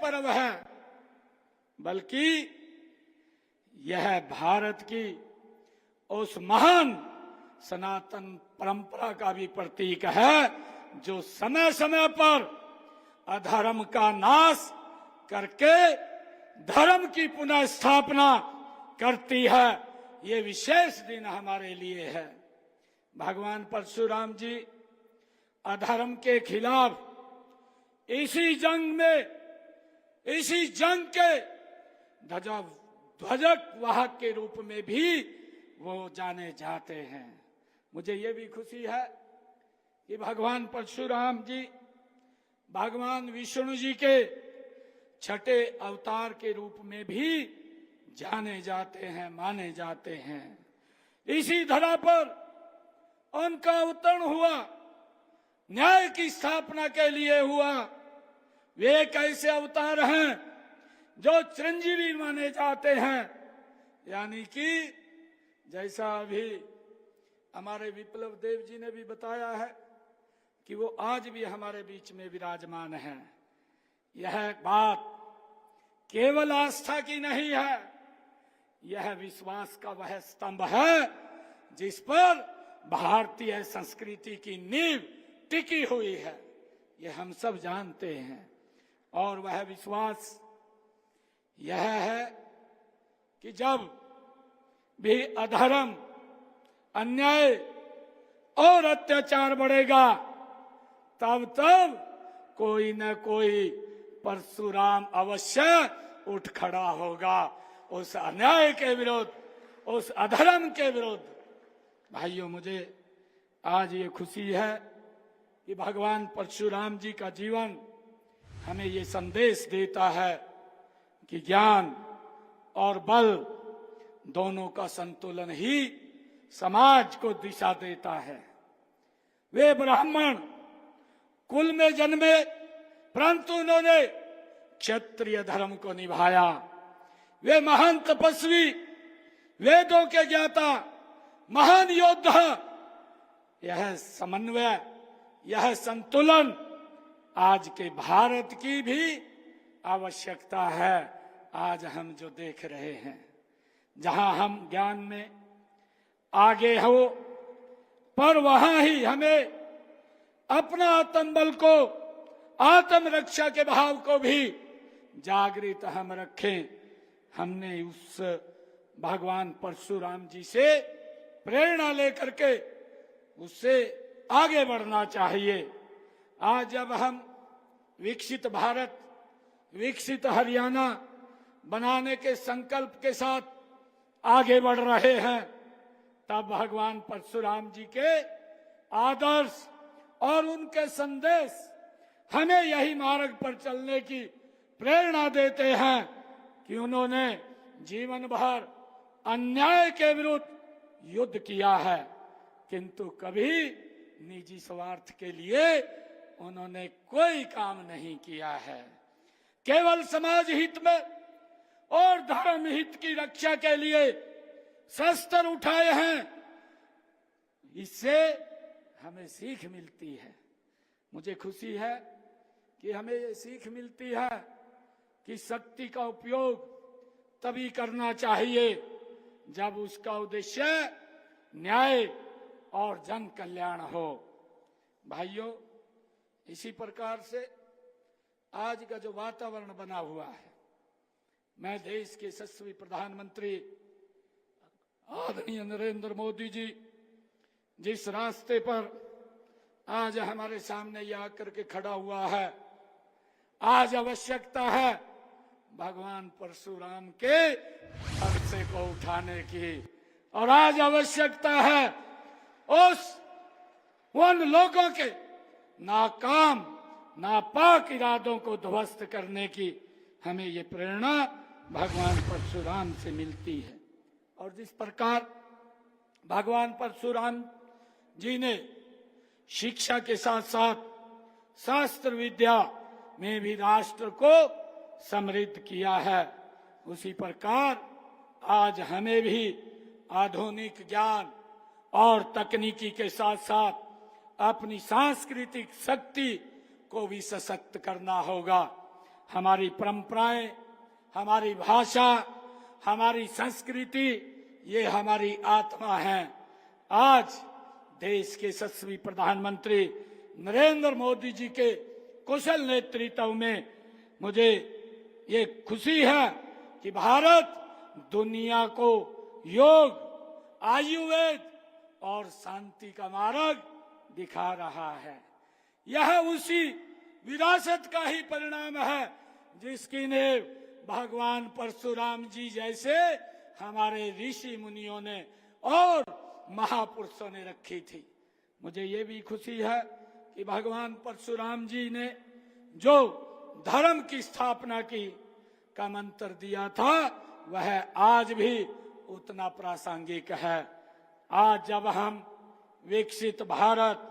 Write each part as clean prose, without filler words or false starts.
पर्व है, बल्कि यह भारत की उस महान सनातन परंपरा का भी प्रतीक है जो समय समय पर अधर्म का नाश करके धर्म की पुनः स्थापना करती है। ये विशेष दिन हमारे लिए है। भगवान परशुराम जी अधर्म के खिलाफ इसी जंग के ध्वजक वाहक के रूप में भी वो जाने जाते हैं। मुझे ये भी खुशी है कि भगवान परशुराम जी भगवान विष्णु जी के छठे अवतार के रूप में भी जाने जाते हैं, माने जाते हैं। इसी धरा पर उनका अवतरण हुआ, न्याय की स्थापना के लिए हुआ। वे एक ऐसे अवतार हैं जो चिरंजीवी माने जाते हैं, यानी कि जैसा अभी हमारे विप्लव देव जी ने भी बताया है कि वो आज भी हमारे बीच में विराजमान है। यह बात केवल आस्था की नहीं है, यह विश्वास का वह स्तंभ है जिस पर भारतीय संस्कृति की नींव टिकी हुई है। यह हम सब जानते हैं। और वह विश्वास यह है कि जब भी अधर्म, अन्याय और अत्याचार बढ़ेगा, तब कोई न कोई परशुराम अवश्य उठ खड़ा होगा उस अन्याय के विरुद्ध, उस अधर्म के विरुद्ध। भाइयों, मुझे आज ये खुशी है कि भगवान परशुराम जी का जीवन हमें ये संदेश देता है कि ज्ञान और बल दोनों का संतुलन ही समाज को दिशा देता है। वे ब्राह्मण कुल में जन्मे, परंतु उन्होंने क्षत्रिय धर्म को निभाया। वे महान तपस्वी, वेदों के ज्ञाता, महान योद्धा। यह समन्वय, यह संतुलन आज के भारत की भी आवश्यकता है। आज हम जो देख रहे हैं, जहां हम ज्ञान में आगे हो, पर वहां ही हमें अपना आत्मबल को, आत्मरक्षा के भाव को भी जागृत हम रखें। हमने उस भगवान परशुराम जी से प्रेरणा लेकर के उससे आगे बढ़ना चाहिए। आज जब हम विकसित भारत, विकसित हरियाणा बनाने के संकल्प के साथ आगे बढ़ रहे हैं, तब भगवान परशुराम जी के आदर्श और उनके संदेश हमें यही मार्ग पर चलने की प्रेरणा देते हैं कि उन्होंने जीवन भर अन्याय के विरुद्ध युद्ध किया है, किंतु कभी निजी स्वार्थ के लिए उन्होंने कोई काम नहीं किया है। केवल समाज हित में और धर्म हित की रक्षा के लिए शस्त्र उठाए हैं। इससे हमें सीख मिलती है। मुझे खुशी है कि हमें ये सीख मिलती है कि शक्ति का उपयोग तभी करना चाहिए जब उसका उद्देश्य न्याय और जन कल्याण हो। भाइयों, इसी प्रकार से आज का जो वातावरण बना हुआ है, मैं देश के यशस्वी प्रधानमंत्री आदरणीय नरेंद्र मोदी जी जिस रास्ते पर आज हमारे सामने ये आकर के खड़ा हुआ है, आज आवश्यकता है भगवान परशुराम के अरसे को उठाने की, और आज आवश्यकता है उन लोगों के नाकाम, नापाक इरादों को ध्वस्त करने की हमें ये प्रेरणा भगवान परशुराम से मिलती है। और जिस प्रकार भगवान परशुराम जी ने शिक्षा के साथ साथ शास्त्र विद्या में भी राष्ट्र को समृद्ध किया है, उसी प्रकार आज हमें भी आधुनिक ज्ञान और तकनीकी के साथ साथ अपनी सांस्कृतिक शक्ति को भी सशक्त करना होगा। हमारी परंपराएं, हमारी भाषा, हमारी संस्कृति, ये हमारी आत्मा है। आज देश के यशस्वी प्रधानमंत्री नरेंद्र मोदी जी के कुशल नेतृत्व में मुझे ये खुशी है कि भारत दुनिया को योग, आयुर्वेद और शांति का मार्ग दिखा रहा है। यह उसी विरासत का ही परिणाम है जिसकी ने भगवान परशुराम जी जैसे हमारे ऋषि मुनियों ने और महापुरुषों ने रखी थी। मुझे ये भी खुशी है कि भगवान परशुराम जी ने जो धर्म की स्थापना की का मंत्र दिया था वह आज भी उतना प्रासंगिक है। आज जब हम विकसित Bharat,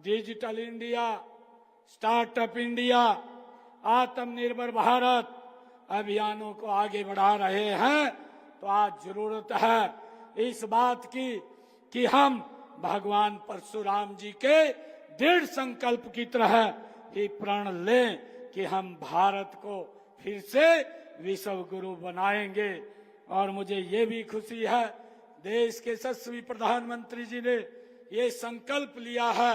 digital India, startup India, आत्मनिर्भर भारत अभियानों को आगे बढ़ा रहे हैं तो आज जरूरत है इस बात की कि हम भगवान परशुराम जी के दृढ़ संकल्प की तरह ही प्रण लें कि हम भारत को फिर से विश्व गुरु बनाएंगे। और मुझे ये भी खुशी है देश के यशस्वी प्रधानमंत्री जी ने ये संकल्प लिया है